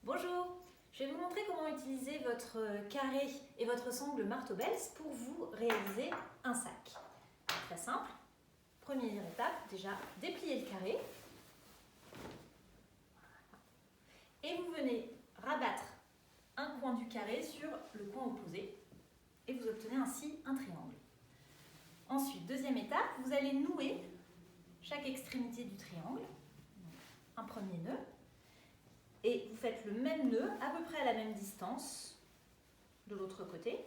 Bonjour, je vais vous montrer comment utiliser votre carré et votre sangle Marteau-Bells pour vous réaliser un sac. Très simple. Première étape, déjà déplier le carré. Et vous venez rabattre un coin du carré sur le coin opposé et vous obtenez ainsi un triangle. Ensuite, deuxième étape, vous allez nouer chaque extrémité du triangle, un premier nœud, et vous faites le même nœud à peu près à la même distance de l'autre côté.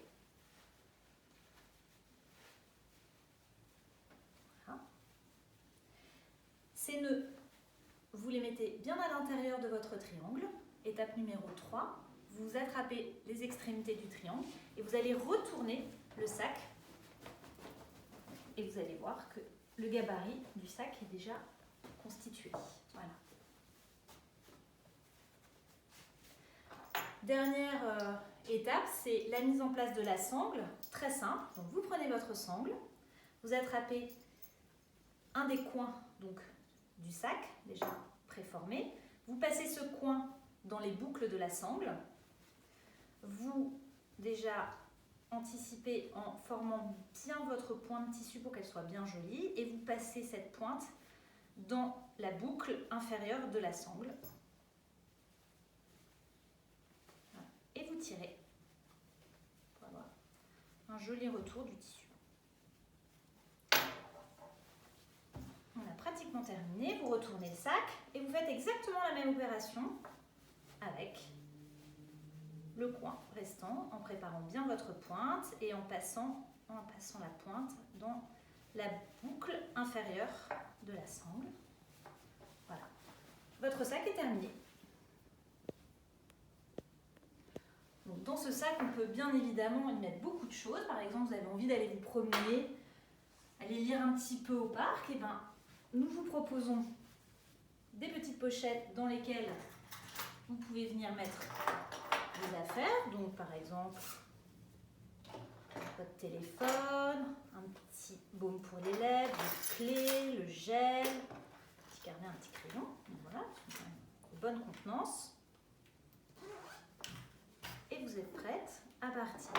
Voilà. Ces nœuds, vous les mettez bien à l'intérieur de votre triangle. Étape numéro 3, vous attrapez les extrémités du triangle et vous allez retourner le sac et vous allez voir que le gabarit du sac est déjà constitué. Voilà. Dernière étape, c'est la mise en place de la sangle. Très simple. Donc vous prenez votre sangle, vous attrapez un des coins du sac, déjà préformé. Vous passez ce coin dans les boucles de la sangle. Vous déjà anticipez en formant bien votre pointe de tissu pour qu'elle soit bien jolie et vous passez cette pointe dans la boucle inférieure de la sangle. Et vous tirez pour avoir un joli retour du tissu. On a pratiquement terminé, vous retournez le sac et vous faites exactement la même opération avec le coin restant en préparant bien votre pointe et en passant la pointe dans la boucle inférieure de la sangle. Voilà, votre sac est terminé. Donc, dans ce sac, on peut bien évidemment y mettre beaucoup de choses. Par exemple, vous avez envie d'aller vous promener, aller lire un petit peu au parc. Et ben, nous vous proposons des petites pochettes dans lesquelles vous pouvez venir mettre des affaires. Donc, par exemple, votre téléphone, un petit baume pour les lèvres, des clés, le gel, un petit carnet, un petit crayon. Donc, voilà, une bonne contenance. Et vous êtes prête à partir.